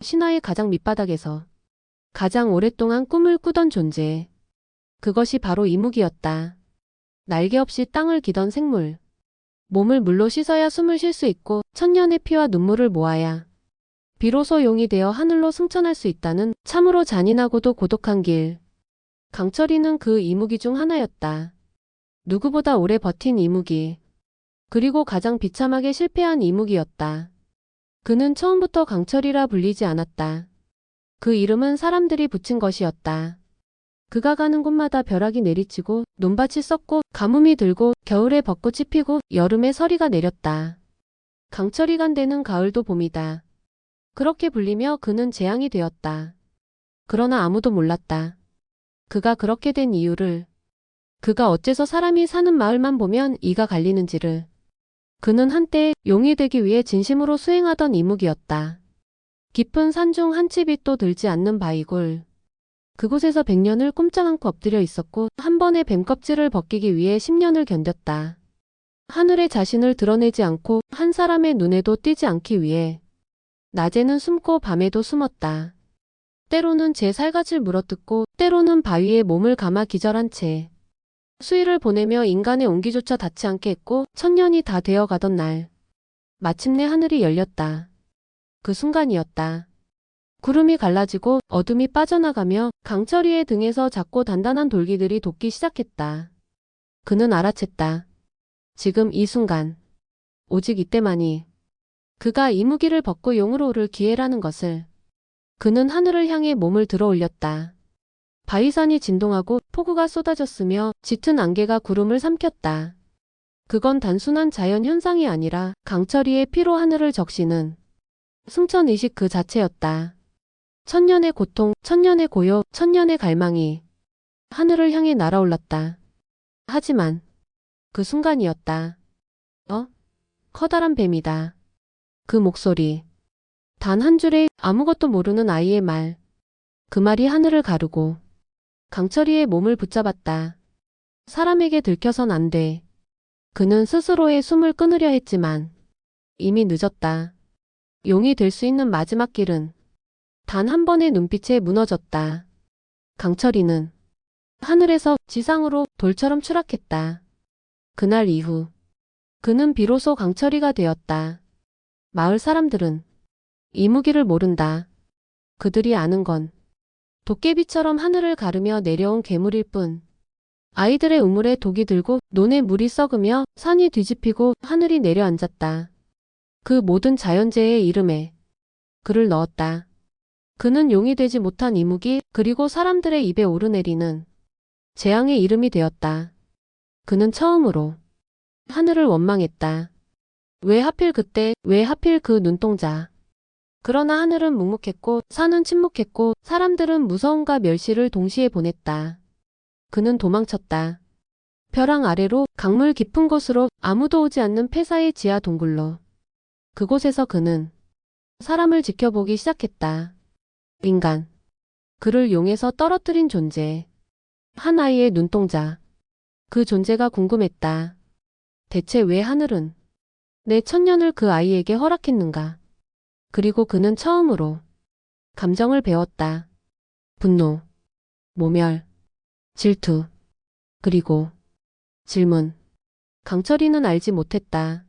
신화의 가장 밑바닥에서 가장 오랫동안 꿈을 꾸던 존재. 그것이 바로 이무기였다. 날개 없이 땅을 기던 생물. 몸을 물로 씻어야 숨을 쉴 수 있고 천년의 피와 눈물을 모아야 비로소 용이 되어 하늘로 승천할 수 있다는 참으로 잔인하고도 고독한 길. 강철이는 그 이무기 중 하나였다. 누구보다 오래 버틴 이무기. 그리고 가장 비참하게 실패한 이무기였다. 그는 처음부터 강철이라 불리지 않았다. 그 이름은 사람들이 붙인 것이었다. 그가 가는 곳마다 벼락이 내리치고 논밭이 썩고 가뭄이 들고 겨울에 벚꽃이 피고 여름에 서리가 내렸다. 강철이 간 데는 가을도 봄이다. 그렇게 불리며 그는 재앙이 되었다. 그러나 아무도 몰랐다. 그가 그렇게 된 이유를. 그가 어째서 사람이 사는 마을만 보면 이가 갈리는지를. 그는 한때 용이 되기 위해 진심으로 수행하던 이무기였다. 깊은 산중 한 치 빛도 들지 않는 바위굴. 그곳에서 100년을 꼼짝 않고 엎드려 있었고 한 번의 뱀 껍질을 벗기기 위해 10년을 견뎠다. 하늘에 자신을 드러내지 않고 한 사람의 눈에도 띄지 않기 위해 낮에는 숨고 밤에도 숨었다. 때로는 제 살갗을 물어뜯고 때로는 바위에 몸을 감아 기절한 채 수일을 보내며 인간의 온기조차 닿지 않게 했고 천년이 다 되어가던 날 마침내 하늘이 열렸다. 그 순간이었다. 구름이 갈라지고 어둠이 빠져나가며 강철이의 등에서 작고 단단한 돌기들이 돋기 시작했다. 그는 알아챘다. 지금 이 순간, 오직 이때만이 그가 이무기를 벗고 용으로 오를 기회라는 것을. 그는 하늘을 향해 몸을 들어 올렸다. 바위산이 진동하고 폭우가 쏟아졌으며 짙은 안개가 구름을 삼켰다. 그건 단순한 자연 현상이 아니라 강철이의 피로 하늘을 적시는 승천의식 그 자체였다. 천년의 고통, 천년의 고요, 천년의 갈망이 하늘을 향해 날아올랐다. 하지만 그 순간이었다. 커다란 뱀이다. 그 목소리. 단 한 줄의 아무것도 모르는 아이의 말. 그 말이 하늘을 가르고 강철이의 몸을 붙잡았다. 사람에게 들켜선 안 돼. 그는 스스로의 숨을 끊으려 했지만 이미 늦었다. 용이 될 수 있는 마지막 길은 단 한 번의 눈빛에 무너졌다. 강철이는 하늘에서 지상으로 돌처럼 추락했다. 그날 이후 그는 비로소 강철이가 되었다. 마을 사람들은 이무기를 모른다. 그들이 아는 건 도깨비처럼 하늘을 가르며 내려온 괴물일 뿐. 아이들의 우물에 독이 들고 논에 물이 썩으며 산이 뒤집히고 하늘이 내려앉았다. 그 모든 자연재해의 이름에 그를 넣었다. 그는 용이 되지 못한 이무기 그리고 사람들의 입에 오르내리는 재앙의 이름이 되었다. 그는 처음으로 하늘을 원망했다. 왜 하필 그때, 왜 하필 그 눈동자. 그러나 하늘은 묵묵했고 산은 침묵했고 사람들은 무서움과 멸시를 동시에 보냈다. 그는 도망쳤다. 벼랑 아래로 강물 깊은 곳으로 아무도 오지 않는 폐사의 지하 동굴로. 그곳에서 그는 사람을 지켜보기 시작했다. 인간. 그를 용에서 떨어뜨린 존재. 한 아이의 눈동자. 그 존재가 궁금했다. 대체 왜 하늘은 내 천년을 그 아이에게 허락했는가? 그리고 그는 처음으로 감정을 배웠다. 분노, 모멸, 질투, 그리고 질문. 강철이는 알지 못했다.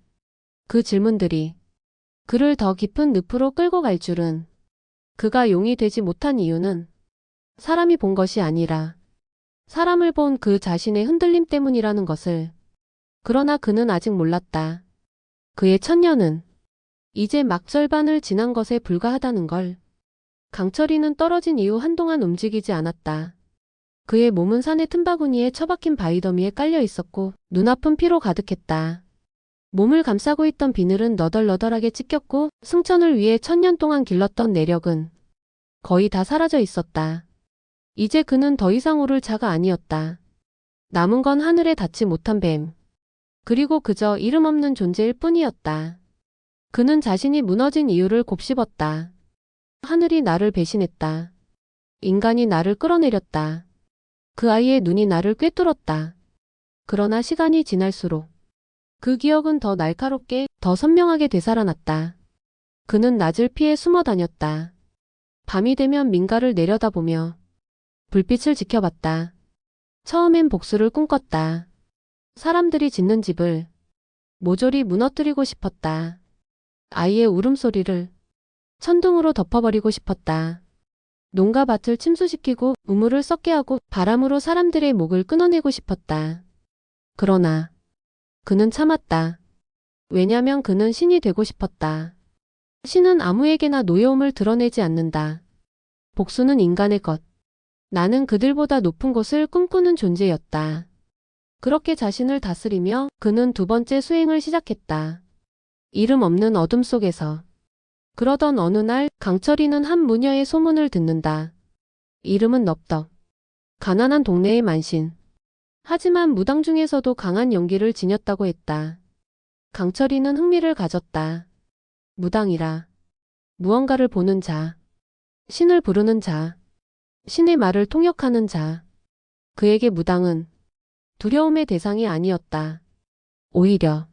그 질문들이 그를 더 깊은 늪으로 끌고 갈 줄은. 그가 용이 되지 못한 이유는 사람이 본 것이 아니라 사람을 본 그 자신의 흔들림 때문이라는 것을. 그러나 그는 아직 몰랐다. 그의 천년은 이제 막 절반을 지난 것에 불과하다는 걸. 강철이는 떨어진 이후 한동안 움직이지 않았다. 그의 몸은 산의 틈바구니에 처박힌 바위더미에 깔려 있었고 눈앞은 피로 가득했다. 몸을 감싸고 있던 비늘은 너덜너덜하게 찢겼고 승천을 위해 천년 동안 길렀던 내력은 거의 다 사라져 있었다. 이제 그는 더 이상 오를 자가 아니었다. 남은 건 하늘에 닿지 못한 뱀. 그리고 그저 이름 없는 존재일 뿐이었다. 그는 자신이 무너진 이유를 곱씹었다. 하늘이 나를 배신했다. 인간이 나를 끌어내렸다. 그 아이의 눈이 나를 꿰뚫었다. 그러나 시간이 지날수록 그 기억은 더 날카롭게, 더 선명하게 되살아났다. 그는 낯을 피해 숨어 다녔다. 밤이 되면 민가를 내려다보며 불빛을 지켜봤다. 처음엔 복수를 꿈꿨다. 사람들이 짓는 집을 모조리 무너뜨리고 싶었다. 아이의 울음소리를 천둥으로 덮어버리고 싶었다. 농가 밭을 침수시키고 우물을 썩게 하고 바람으로 사람들의 목을 끊어내고 싶었다. 그러나 그는 참았다. 왜냐면 그는 신이 되고 싶었다. 신은 아무에게나 노여움을 드러내지 않는다. 복수는 인간의 것. 나는 그들보다 높은 곳을 꿈꾸는 존재였다. 그렇게 자신을 다스리며 그는 두 번째 수행을 시작했다. 이름 없는 어둠 속에서. 그러던 어느 날 강철이는 한 무녀의 소문을 듣는다. 이름은 넙덕. 가난한 동네의 만신. 하지만 무당 중에서도 강한 연기를 지녔다고 했다. 강철이는 흥미를 가졌다. 무당이라. 무언가를 보는 자. 신을 부르는 자. 신의 말을 통역하는 자. 그에게 무당은 두려움의 대상이 아니었다. 오히려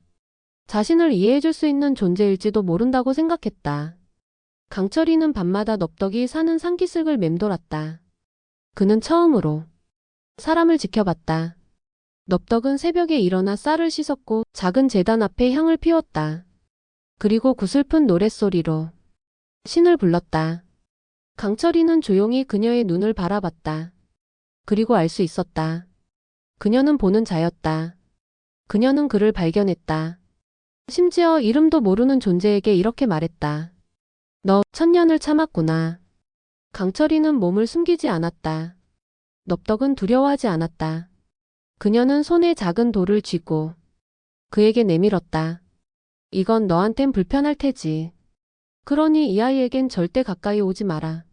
자신을 이해해줄 수 있는 존재일지도 모른다고 생각했다. 강철이는 밤마다 넙덕이 사는 산기슭을 맴돌았다. 그는 처음으로 사람을 지켜봤다. 넙덕은 새벽에 일어나 쌀을 씻었고 작은 제단 앞에 향을 피웠다. 그리고 구슬픈 노랫소리로 신을 불렀다. 강철이는 조용히 그녀의 눈을 바라봤다. 그리고 알 수 있었다. 그녀는 보는 자였다. 그녀는 그를 발견했다. 심지어 이름도 모르는 존재에게 이렇게 말했다. 너 천년을 참았구나. 강철이는 몸을 숨기지 않았다. 넙덕은 두려워하지 않았다. 그녀는 손에 작은 돌을 쥐고 그에게 내밀었다. 이건 너한텐 불편할 테지. 그러니 이 아이에겐 절대 가까이 오지 마라.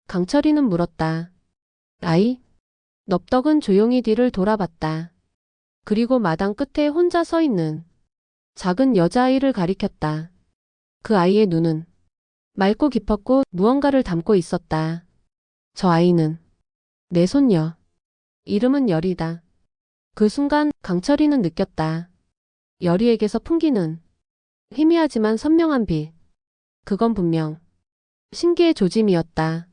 강철이는 물었다. 아이? 넙덕은 조용히 뒤를 돌아봤다. 그리고 마당 끝에 혼자 서 있는 작은 여자아이를 가리켰다. 그 아이의 눈은 맑고 깊었고 무언가를 담고 있었다. 저 아이는 내 손녀. 이름은 열이다. 그 순간 강철이는 느꼈다. 열이에게서 풍기는 희미하지만 선명한 빛. 그건 분명 신기의 조짐이었다.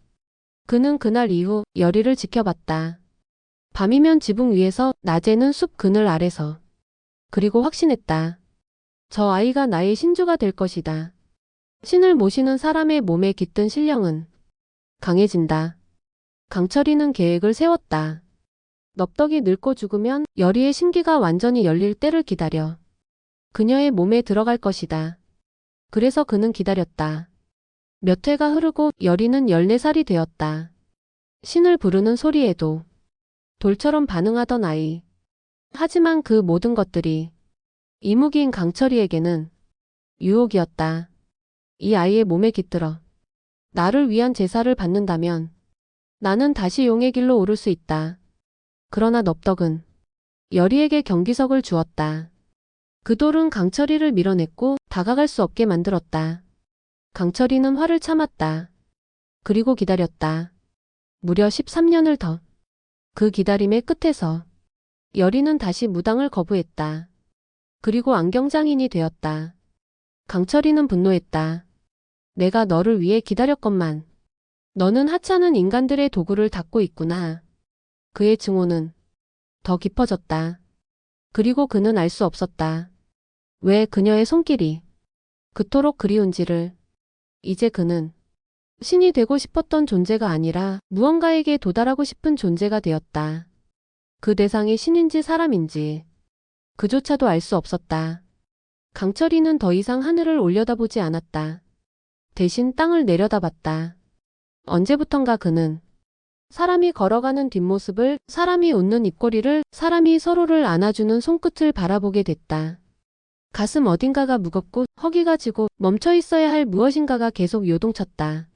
그는 그날 이후 열이를 지켜봤다. 밤이면 지붕 위에서, 낮에는 숲 그늘 아래서. 그리고 확신했다. 저 아이가 나의 신주가 될 것이다. 신을 모시는 사람의 몸에 깃든 신령은 강해진다. 강철이는 계획을 세웠다. 넙덕이 늙고 죽으면 열이의 신기가 완전히 열릴 때를 기다려 그녀의 몸에 들어갈 것이다. 그래서 그는 기다렸다. 몇 해가 흐르고 열이는 14살이 되었다. 신을 부르는 소리에도 돌처럼 반응하던 아이. 하지만 그 모든 것들이 이무기인 강철이에게는 유혹이었다. 이 아이의 몸에 깃들어 나를 위한 제사를 받는다면 나는 다시 용의 길로 오를 수 있다. 그러나 넙덕은 열이에게 경기석을 주었다. 그 돌은 강철이를 밀어냈고 다가갈 수 없게 만들었다. 강철이는 화를 참았다. 그리고 기다렸다. 무려 13년을 더. 그 기다림의 끝에서 열이는 다시 무당을 거부했다. 그리고 안경장인이 되었다. 강철이는 분노했다. 내가 너를 위해 기다렸건만 너는 하찮은 인간들의 도구를 닦고 있구나. 그의 증오는 더 깊어졌다. 그리고 그는 알 수 없었다. 왜 그녀의 손길이 그토록 그리운지를. 이제 그는 신이 되고 싶었던 존재가 아니라 무언가에게 도달하고 싶은 존재가 되었다. 그 대상이 신인지 사람인지 그조차도 알 수 없었다. 강철이는 더 이상 하늘을 올려다보지 않았다. 대신 땅을 내려다봤다. 언제부턴가 그는 사람이 걸어가는 뒷모습을, 사람이 웃는 입꼬리를, 사람이 서로를 안아주는 손끝을 바라보게 됐다. 가슴 어딘가가 무겁고 허기가 지고 멈춰 있어야 할 무엇인가가 계속 요동쳤다.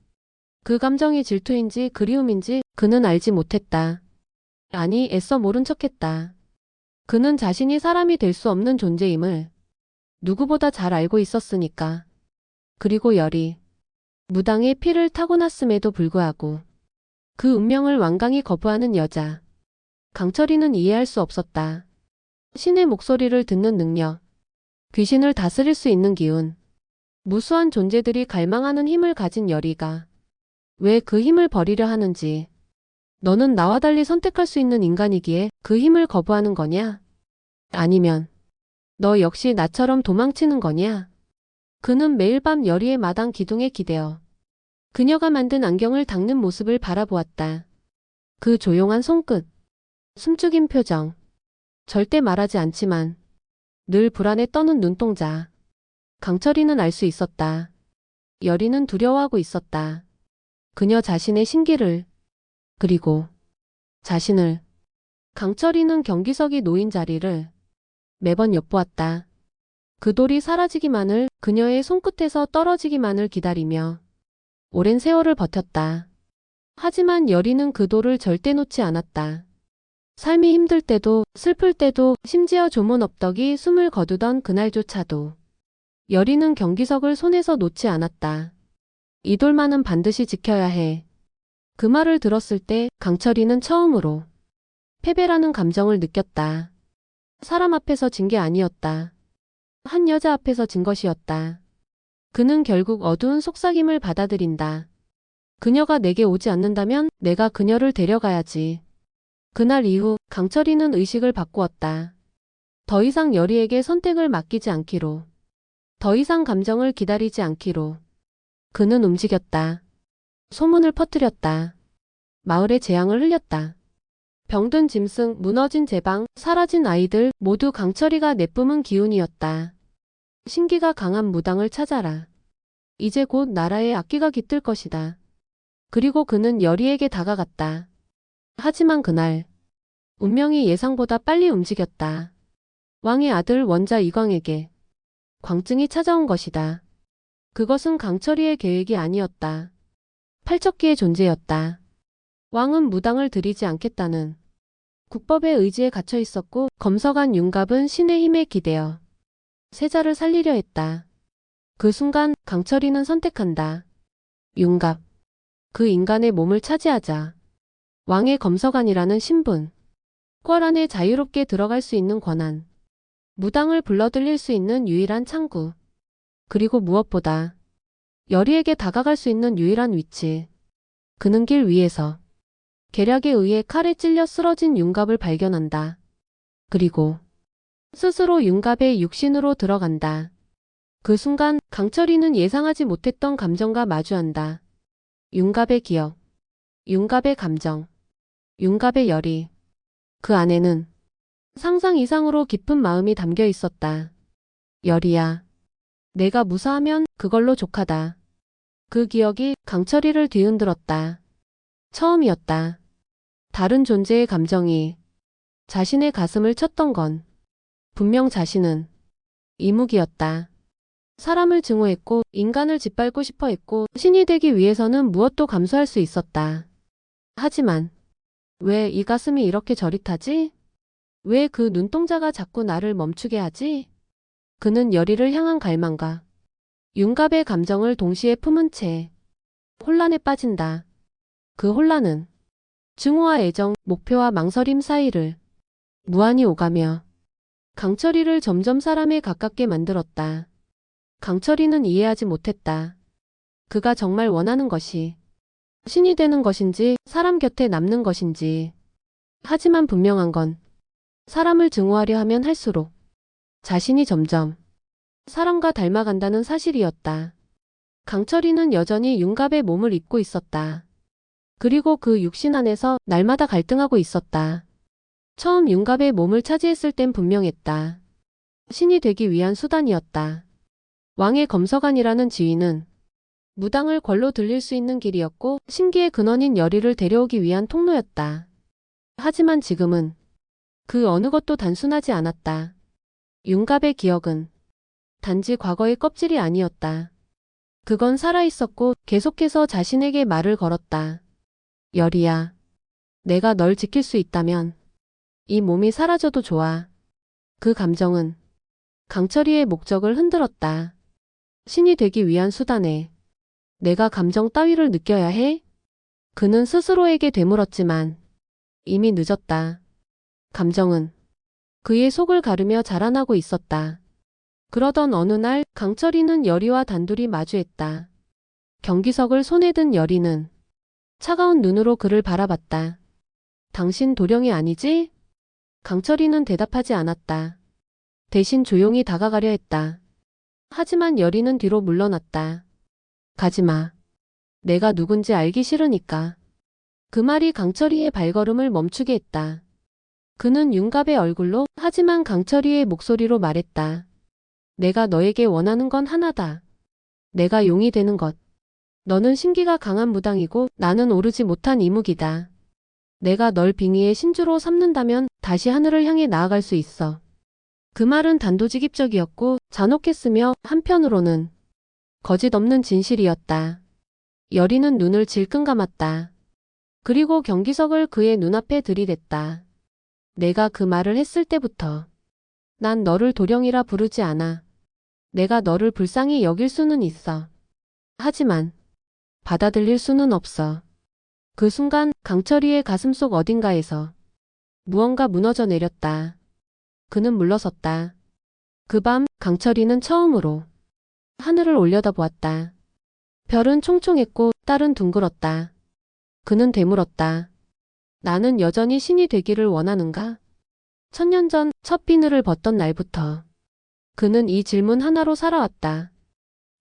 그 감정이 질투인지 그리움인지 그는 알지 못했다. 아니, 애써 모른 척했다. 그는 자신이 사람이 될 수 없는 존재임을 누구보다 잘 알고 있었으니까. 그리고 열이 무당의 피를 타고났음에도 불구하고 그 운명을 완강히 거부하는 여자. 강철이는 이해할 수 없었다. 신의 목소리를 듣는 능력, 귀신을 다스릴 수 있는 기운, 무수한 존재들이 갈망하는 힘을 가진 열이가 왜 그 힘을 버리려 하는지. 너는 나와 달리 선택할 수 있는 인간이기에 그 힘을 거부하는 거냐? 아니면 너 역시 나처럼 도망치는 거냐? 그는 매일 밤 여리의 마당 기둥에 기대어 그녀가 만든 안경을 닦는 모습을 바라보았다. 그 조용한 손끝, 숨죽인 표정, 절대 말하지 않지만 늘 불안에 떠는 눈동자. 강철이는 알 수 있었다. 여리는 두려워하고 있었다. 그녀 자신의 신기를, 그리고 자신을. 강철이는 경기석이 놓인 자리를 매번 엿보았다. 그 돌이 사라지기만을, 그녀의 손끝에서 떨어지기만을 기다리며 오랜 세월을 버텼다. 하지만 여리는 그 돌을 절대 놓지 않았다. 삶이 힘들 때도, 슬플 때도, 심지어 조문업덕이 숨을 거두던 그날조차도 여리는 경기석을 손에서 놓지 않았다. 이 돌만은 반드시 지켜야 해. 그 말을 들었을 때 강철이는 처음으로 패배라는 감정을 느꼈다. 사람 앞에서 진 게 아니었다. 한 여자 앞에서 진 것이었다. 그는 결국 어두운 속삭임을 받아들인다. 그녀가 내게 오지 않는다면 내가 그녀를 데려가야지. 그날 이후 강철이는 의식을 바꾸었다. 더 이상 여리에게 선택을 맡기지 않기로. 더 이상 감정을 기다리지 않기로. 그는 움직였다. 소문을 퍼뜨렸다. 마을에 재앙을 흘렸다. 병든 짐승, 무너진 제방, 사라진 아이들 모두 강철이가 내뿜은 기운이었다. 신기가 강한 무당을 찾아라. 이제 곧 나라에 악기가 깃들 것이다. 그리고 그는 여리에게 다가갔다. 하지만 그날 운명이 예상보다 빨리 움직였다. 왕의 아들 원자 이광에게 광증이 찾아온 것이다. 그것은 강철이의 계획이 아니었다. 팔척기의 존재였다. 왕은 무당을 들이지 않겠다는 국법의 의지에 갇혀 있었고 검서간 윤갑은 신의 힘에 기대어 세자를 살리려 했다. 그 순간 강철이는 선택한다. 윤갑. 그 인간의 몸을 차지하자. 왕의 검서관이라는 신분. 궐 안에 자유롭게 들어갈 수 있는 권한. 무당을 불러들일 수 있는 유일한 창구. 그리고 무엇보다 여리에게 다가갈 수 있는 유일한 위치. 그는 길 위에서 계략에 의해 칼에 찔려 쓰러진 윤갑을 발견한다. 그리고 스스로 윤갑의 육신으로 들어간다. 그 순간 강철이는 예상하지 못했던 감정과 마주한다. 윤갑의 기억, 윤갑의 감정, 윤갑의 열이. 그 안에는 상상 이상으로 깊은 마음이 담겨 있었다. 열이야. 내가 무사하면 그걸로 족하다. 그 기억이 강철이를 뒤흔들었다. 처음이었다. 다른 존재의 감정이 자신의 가슴을 쳤던 건 분명 자신은 이묵이었다. 사람을 증오했고 인간을 짓밟고 싶어 했고 신이 되기 위해서는 무엇도 감수할 수 있었다. 하지만 왜 이 가슴이 이렇게 저릿하지? 왜 그 눈동자가 자꾸 나를 멈추게 하지? 그는 여리를 향한 갈망과 윤갑의 감정을 동시에 품은 채 혼란에 빠진다. 그 혼란은 증오와 애정, 목표와 망설임 사이를 무한히 오가며 강철이를 점점 사람에 가깝게 만들었다. 강철이는 이해하지 못했다. 그가 정말 원하는 것이 신이 되는 것인지 사람 곁에 남는 것인지. 하지만 분명한 건 사람을 증오하려 하면 할수록 자신이 점점 사람과 닮아간다는 사실이었다. 강철이는 여전히 윤갑의 몸을 입고 있었다. 그리고 그 육신 안에서 날마다 갈등하고 있었다. 처음 윤갑의 몸을 차지했을 땐 분명했다. 신이 되기 위한 수단이었다. 왕의 검서관이라는 지위는 무당을 궐로 들릴 수 있는 길이었고 신기의 근원인 여리를 데려오기 위한 통로였다. 하지만 지금은 그 어느 것도 단순하지 않았다. 윤갑의 기억은 단지 과거의 껍질이 아니었다. 그건 살아있었고 계속해서 자신에게 말을 걸었다. 여리야, 내가 널 지킬 수 있다면 이 몸이 사라져도 좋아. 그 감정은 강철이의 목적을 흔들었다. 신이 되기 위한 수단에 내가 감정 따위를 느껴야 해? 그는 스스로에게 되물었지만 이미 늦었다. 감정은 그의 속을 가르며 자라나고 있었다. 그러던 어느 날 강철이는 여리와 단둘이 마주했다. 경기석을 손에 든 여리는 차가운 눈으로 그를 바라봤다. 당신 도령이 아니지? 강철이는 대답하지 않았다. 대신 조용히 다가가려 했다. 하지만 여리는 뒤로 물러났다. 가지마. 내가 누군지 알기 싫으니까. 그 말이 강철이의 발걸음을 멈추게 했다. 그는 윤갑의 얼굴로 하지만 강철이의 목소리로 말했다. 내가 너에게 원하는 건 하나다. 내가 용이 되는 것. 너는 신기가 강한 무당이고 나는 오르지 못한 이묵이다. 내가 널 빙의의 신주로 삼는다면 다시 하늘을 향해 나아갈 수 있어. 그 말은 단도직입적이었고 잔혹했으며 한편으로는 거짓 없는 진실이었다. 여리는 눈을 질끈 감았다. 그리고 경기석을 그의 눈앞에 들이댔다. 내가 그 말을 했을 때부터 난 너를 도령이라 부르지 않아. 내가 너를 불쌍히 여길 수는 있어. 하지만 받아들일 수는 없어. 그 순간 강철이의 가슴속 어딘가에서 무언가 무너져 내렸다. 그는 물러섰다. 그 밤 강철이는 처음으로 하늘을 올려다보았다. 별은 총총했고 달은 둥글었다. 그는 되물었다. 나는 여전히 신이 되기를 원하는가? 1000년 전 첫 비늘을 벗던 날부터 그는 이 질문 하나로 살아왔다.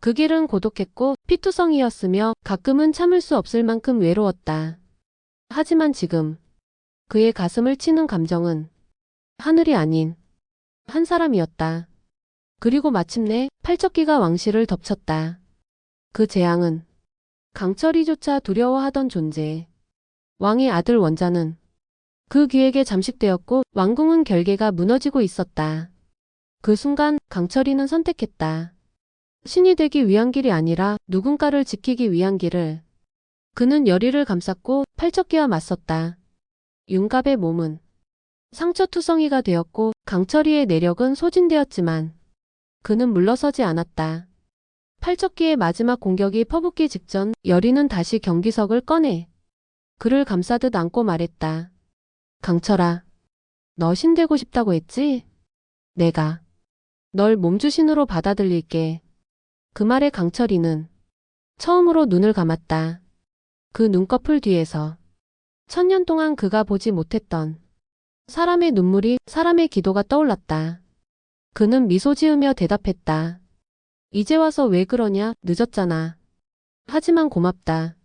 그 길은 고독했고 피투성이었으며 가끔은 참을 수 없을 만큼 외로웠다. 하지만 지금 그의 가슴을 치는 감정은 하늘이 아닌 한 사람이었다. 그리고 마침내 팔척기가 왕실을 덮쳤다. 그 재앙은 강철이조차 두려워하던 존재. 왕의 아들 원자는 그 귀에게 잠식되었고 왕궁은 결계가 무너지고 있었다. 그 순간 강철이는 선택했다. 신이 되기 위한 길이 아니라 누군가를 지키기 위한 길을. 그는 여리를 감쌌고 팔척기와 맞섰다. 윤갑의 몸은 상처투성이가 되었고 강철이의 내력은 소진되었지만 그는 물러서지 않았다. 팔척기의 마지막 공격이 퍼붓기 직전 여리는 다시 경기석을 꺼내 그를 감싸듯 안고 말했다. 강철아, 너 신되고 싶다고 했지? 내가 널 몸주신으로 받아들일게. 그 말에 강철이는 처음으로 눈을 감았다. 그 눈꺼풀 뒤에서 1000년 동안 그가 보지 못했던 사람의 눈물이, 사람의 기도가 떠올랐다. 그는 미소 지으며 대답했다. 이제 와서 왜 그러냐? 늦었잖아. 하지만 고맙다.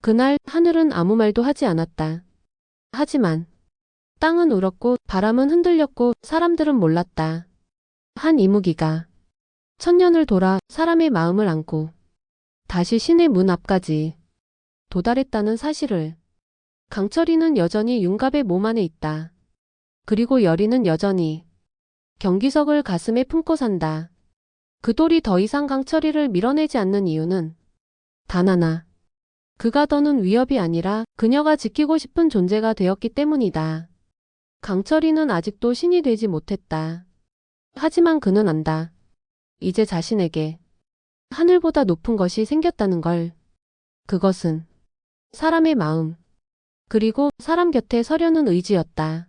그날 하늘은 아무 말도 하지 않았다. 하지만 땅은 울었고 바람은 흔들렸고 사람들은 몰랐다. 한 이무기가 1000년을 돌아 사람의 마음을 안고 다시 신의 문 앞까지 도달했다는 사실을. 강철이는 여전히 윤갑의 몸 안에 있다. 그리고 여리는 여전히 경기석을 가슴에 품고 산다. 그 돌이 더 이상 강철이를 밀어내지 않는 이유는 단 하나. 그가 더는 위협이 아니라 그녀가 지키고 싶은 존재가 되었기 때문이다. 강철이는 아직도 신이 되지 못했다. 하지만 그는 안다. 이제 자신에게 하늘보다 높은 것이 생겼다는 걸. 그것은 사람의 마음, 그리고 사람 곁에 서려는 의지였다.